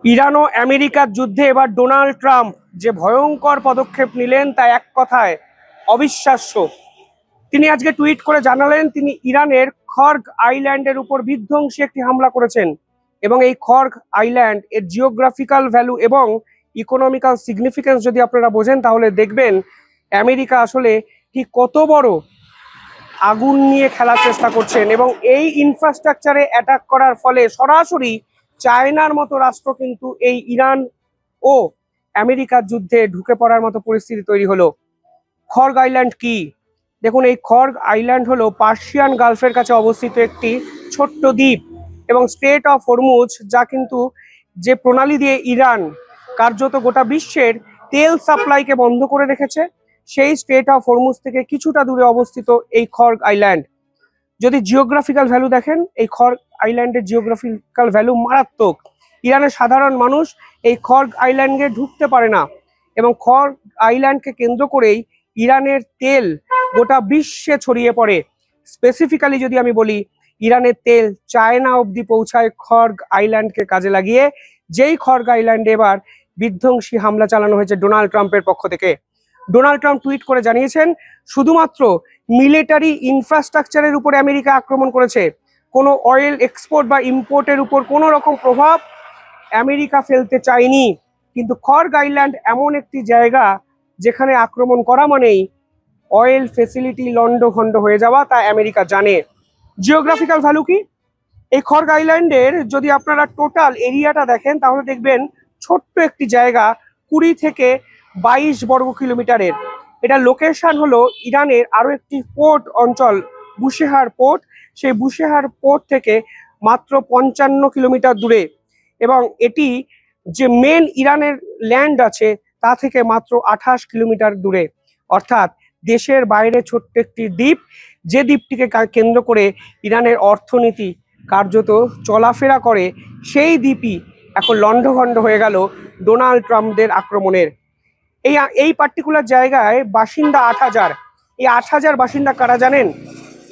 Iran ও আমেরিকার যুদ্ধে এবার ডোনাল্ড ট্রাম্প যে ভয়ঙ্কর পদক্ষেপ নিলেন তা এক কথায় অবিশ্বাস্য। তিনি আজকে টুইট করে জানালেন তিনি ইরানের খর্গ আইল্যান্ডের উপর বিধ্বংসী একটি হামলা করেছেন এবং এই খর্গ আইল্যান্ড এর জিওগ্রাফিক্যাল ভ্যালু এবং ইকোনমিক্যাল সিগনিফিকেন্স যদি আপনারা বোঝেন তাহলে দেখবেন আমেরিকা আসলে ঠিক কত বড় আগুন নিয়ে খেলার চেষ্টা করছেন এবং এই ইনফ্রাস্ট্রাকচারে অ্যাটাক করার ফলে সরাসরি চায়নার মতো রাষ্ট্র কিন্তু এই ইরান ও আমেরিকার যুদ্ধে ঢুকে পড়ার মতো পরিস্থিতি তৈরি হলো। খর্গ আইল্যান্ড কি? দেখুন, এই খর্গ আইল্যান্ড হলো পার্সিয়ান গালফের কাছে অবস্থিত একটি ছোট্ট দ্বীপ এবং স্ট্রেট অফ হরমুজ, যা কিন্তু যে প্রণালী দিয়ে ইরান কার্যত গোটা বিশ্বের তেল সাপ্লাইকে বন্ধ করে রেখেছে, সেই স্ট্রেট অফ হরমুজ থেকে কিছুটা দূরে অবস্থিত এই খর্গ আইল্যান্ড। যদি জিওগ্রাফিক্যাল ভ্যালু দেখেন, এই খর্গ আইল্যান্ডের জিওগ্রাফিক্যাল ভ্যালু মারাত্মক। ইরানের সাধারণ মানুষ এই খর্গ আইল্যান্ডে ঢুকতে পারে না এবং খর্গ আইল্যান্ডকে কেন্দ্র করেই ইরানের তেল গোটা বিশ্বে ছড়িয়ে পড়ে। স্পেসিফিক্যালি যদি আমি বলি, ইরানের তেল চায়না অবধি পৌঁছায় খর্গ আইল্যান্ডকে কাজে লাগিয়ে, যেই খর্গ আইল্যান্ডে এবার বিধ্বংসী হামলা চালানো হয়েছে ডোনাল্ড ট্রাম্পের পক্ষ থেকে। ডোনাল্ড ট্রাম্প টুইট করে জানিয়েছেন শুধুমাত্র মিলিটারি ইনফ্রাস্ট্রাকচারের উপরে আমেরিকা আক্রমণ করেছে, কোনো অয়েল এক্সপোর্ট বা ইম্পোর্টের উপর কোনো রকম প্রভাব আমেরিকা ফেলতে চায়নি। কিন্তু খর্গ আইল্যান্ড এমন একটি জায়গা যেখানে আক্রমণ করা মানেই অয়েল ফেসিলিটি লন্ডভন্ড হয়ে যাওয়া, তা আমেরিকা জানে। জিওগ্রাফিক্যাল ভ্যালু কি? এই খর্গ আইল্যান্ডের যদি আপনারা টোটাল এরিয়াটা দেখেন তাহলে দেখবেন ছোট্ট একটি জায়গা, 20 থেকে 22 বর্গ কিলোমিটারের। এটা লোকেশন হলো ইরানের আরো একটি পোর্ট অঞ্চল, বুশেহার পোর্ট। সেই বুশেহার পোর্ট থেকে মাত্র 55 কিলোমিটার দূরে এবং এটি যে মেন ইরানের ল্যান্ড আছে তা থেকে মাত্র 28 কিলোমিটার দূরে। অর্থাৎ দেশের বাইরে ছোট্ট একটি দ্বীপ, যে দ্বীপটিকে কেন্দ্র করে ইরানের অর্থনীতি কার্যত চলাফেরা করে, সেই দ্বীপই এখন লণ্ডভণ্ড হয়ে গেল ডোনাল্ড ট্রাম্পদের আক্রমণের। এই পার্টিকুলার জায়গায় বাসিন্দা 8,000। এই 8,000 বাসিন্দা কারা জানেন?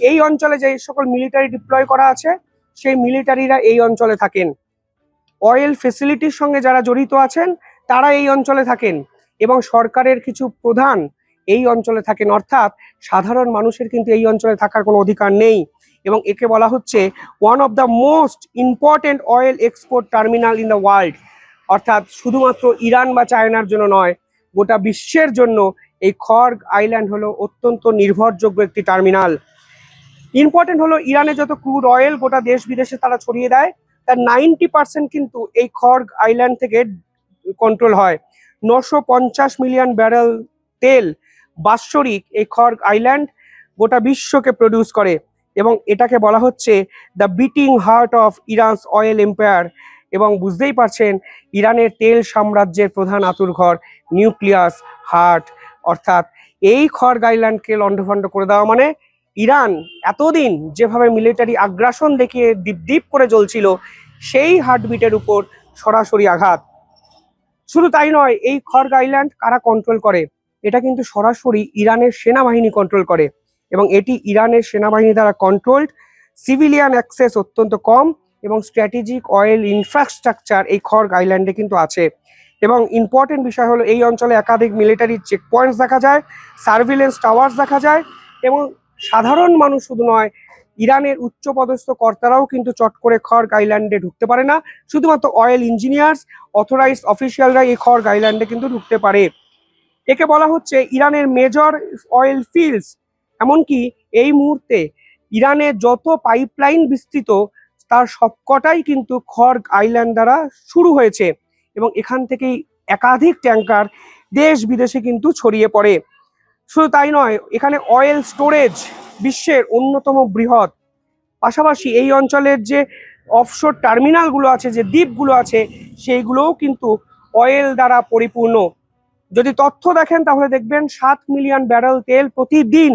এই অঞ্চলে যে সকল মিলিটারি ডিপ্লয় করা আছে সেই মিলিটারিরা এই অঞ্চলে থাকেন। অয়েল ফেসিলিটির সঙ্গে যারা জড়িত আছেন তারা এই অঞ্চলে থাকেন এবং সরকারের কিছু প্রধান এই অঞ্চলে থাকেন। অর্থাৎ সাধারণ মানুষের কিন্তু এই অঞ্চলে থাকার কোনো অধিকার নেই এবং একে বলা হচ্ছে one of the most important oil export terminal in the world. অর্থাৎ শুধুমাত্র ইরান বা চায়নার জন্য নয়, গোটা বিশ্বের জন্য এই খর্গ আইল্যান্ড হলো অত্যন্ত নির্ভরযোগ্য একটি টার্মিনাল। ইম্পর্টেন্ট হলো ইরানে যত ক্রুড অয়েল গোটা দেশ বিদেশে তারা ছড়িয়ে দেয়, তার 90% কিন্তু এই খর্গ আইল্যান্ড থেকে কন্ট্রোল হয়। 950 মিলিয়ন ব্যারেল তেল বাৎসরিক এই খর্গ আইল্যান্ড গোটা বিশ্বকে প্রডিউস করে এবং এটাকে বলা হচ্ছে the beating heart of ইরানস oil empire. এবং বুঝতেই পারছেন, ইরানের তেল সাম্রাজ্যের প্রধান আঁতুড়ঘর, নিউক্লিয়াস হার্ট। অর্থাৎ এই খর্গ আইল্যান্ডকে লণ্ডভণ্ড করে দেওয়া মানে ইরান এতদিন যেভাবে মিলিটারি আগ্রাসন দেখিয়ে দ্বীপ দ্বীপ করে জ্বলছিল, সেই হার্টবিটের উপর সরাসরি আঘাত। শুধু তাই নয়, এই খর্গ আইল্যান্ড কারা কন্ট্রোল করে? এটা কিন্তু সরাসরি ইরানের সেনাবাহিনী কন্ট্রোল করে এবং এটি ইরানের সেনাবাহিনী দ্বারা কন্ট্রোলড। সিভিলিয়ান অ্যাক্সেস অত্যন্ত কম এবং স্ট্র্যাটেজিক অয়েল ইনফ্রাস্ট্রাকচার এই খর্গ আইল্যান্ডে কিন্তু আছে। এবং ইম্পর্টেন্ট বিষয় হলো এই অঞ্চলে একাধিক মিলিটারি চেক পয়েন্টস দেখা যায়, সার্ভিলেন্স টাওয়ার্স দেখা যায় এবং সাধারণ মানুষ শুধু নয়, ইরানের উচ্চপদস্থ কর্তারাও কিন্তু চট করে খর্গ আইল্যান্ডে ঢুকতে পারে না। শুধুমাত্র অয়েল ইঞ্জিনিয়ার্স, অথরাইজড অফিসিয়ালরা এই খর্গ আইল্যান্ডে কিন্তু ঢুকতে পারে। একে বলা হচ্ছে ইরানের মেজর অয়েল ফিল্ডস। এমনকি এই মুহূর্তে ইরানের যত পাইপলাইন বিস্তৃত তার সবকটাই কিন্তু খর্গ আইল্যান্ড দ্বারা শুরু হয়েছে এবং এখান থেকেই একাধিক ট্যাঙ্কার দেশ বিদেশে কিন্তু ছড়িয়ে পড়ে। শুধু তাই নয়, এখানে অয়েল স্টোরেজ বিশ্বের অন্যতম বৃহৎ। পাশাপাশি এই অঞ্চলের যে অফশোর টার্মিনালগুলো আছে, যে দ্বীপগুলো আছে, সেইগুলোও কিন্তু অয়েল দ্বারা পরিপূর্ণ। যদি তথ্য দেখেন তাহলে দেখবেন 7 মিলিয়ন ব্যারেল তেল প্রতিদিন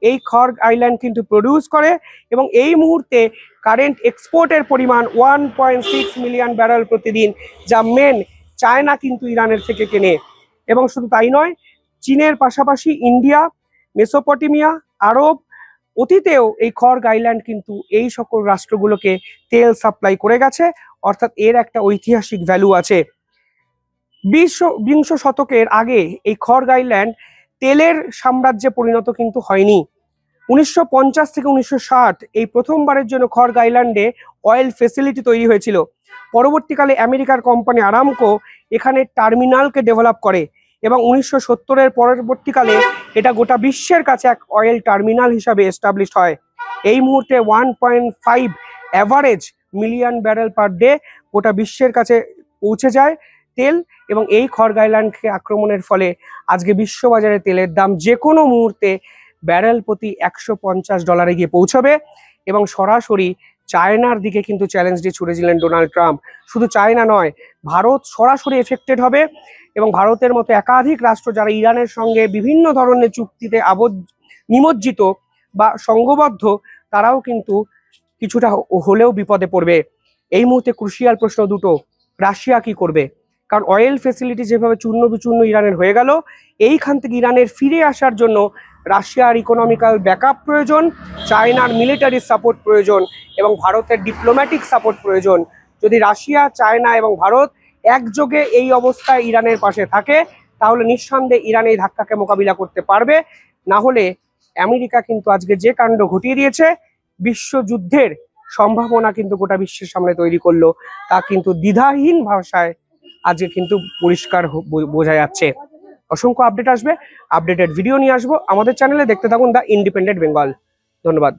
এই খর্গ আইল্যান্ড কিন্তু প্রডিউস করে এবং এই মুহূর্তে কারেন্ট এক্সপোর্টের পরিমাণ 1.6 মিলিয়ন ব্যারেল প্রতিদিন, যা মেন চায়না কিন্তু ইরানের থেকে কেনে। এবং শুধু তাই নয়, চীনের পাশাপাশি ইন্ডিয়া, মেসোপটেমিয়া, আরব, অতীতেও এই খর্গ আইল্যান্ড কিন্তু এই সকল রাষ্ট্রগুলোকে তেল সাপ্লাই করে গেছে। অর্থাৎ এর একটা ঐতিহাসিক ভ্যালু আছে। বিংশ শতকের আগে এই খড়গ আইল্যান্ড তেলের সাম্রাজ্যে পরিণত কিন্তু হয়নি। 1950 থেকে 1960 এই প্রথমবারের জন্য খড়গ আইল্যান্ডে অয়েল ফেসিলিটি তৈরি হয়েছিল। পরবর্তীকালে আমেরিকার কোম্পানি আরামকো এখানে টার্মিনালকে ডেভেলপ করে এবং 1970-এর পরবর্তীকালে এটা গোটা বিশ্বের কাছে এক অয়েল টার্মিনাল হিসাবে এস্টাবলিশ হয়। এই মুহূর্তে 1.5 average million barrel per day গোটা বিশ্বের কাছে পৌঁছে যায় তেল। এবং এই খড়গ আইল্যান্ডকে আক্রমণের ফলে আজকে বিশ্ববাজারে তেলের দাম যে কোনো মুহূর্তে ব্যারেল প্রতি $150 গিয়ে পৌঁছবে। এবং সরাসরি চায়নার দিকে কিন্তু চ্যালেঞ্জ দিয়ে ছুড়েছিলেন ডোনাল্ড ট্রাম্প। শুধু চায়না নয়, ভারত সরাসরি এফেক্টেড হবে এবং ভারতের মতো একাধিক রাষ্ট্র যারা ইরানের সঙ্গে বিভিন্ন ধরনের চুক্তিতে নিমজ্জিত বা সংঘবদ্ধ, তারাও কিন্তু কিছুটা হলেও বিপদে পড়বে। এই মুহূর্তে ক্রুশিয়াল প্রশ্ন দুটো, রাশিয়া কি করবে? কারণ অয়েল ফেসিলিটি যেভাবে চূর্ণ বিচূর্ণ ইরানের হয়ে গেল, এইখান থেকে ইরানের ফিরে আসার জন্য রাশিয়ার ইকোনমিক্যাল ব্যাকআপ প্রয়োজন, চায়নার মিলিটারি সাপোর্ট প্রয়োজন এবং ভারতের ডিপ্লোম্যাটিক সাপোর্ট প্রয়োজন। যদি রাশিয়া, চায়না এবং ভারত একযোগে এই অবস্থায় ইরানের পাশে থাকে, তাহলে নিঃসন্দেহে ইরান এই ধাক্কাকে মোকাবিলা করতে পারবে। না হলে আমেরিকা কিন্তু আজকে যে কাণ্ড ঘটিয়ে দিয়েছে, বিশ্বযুদ্ধের সম্ভাবনা কিন্তু গোটা বিশ্বের সামনে তৈরি করলো, তা কিন্তু দ্বিধাহীন ভাষায় আজকে কিন্তু পরিষ্কার বোঝা যাচ্ছে। অসংখ্য আপডেট আসবে, আপডেটেড ভিডিও নিয়ে আসবো আমাদের চ্যানেলে। দেখতে থাকুন দ্য ইন্ডিপেন্ডেন্ট বেঙ্গল। ধন্যবাদ।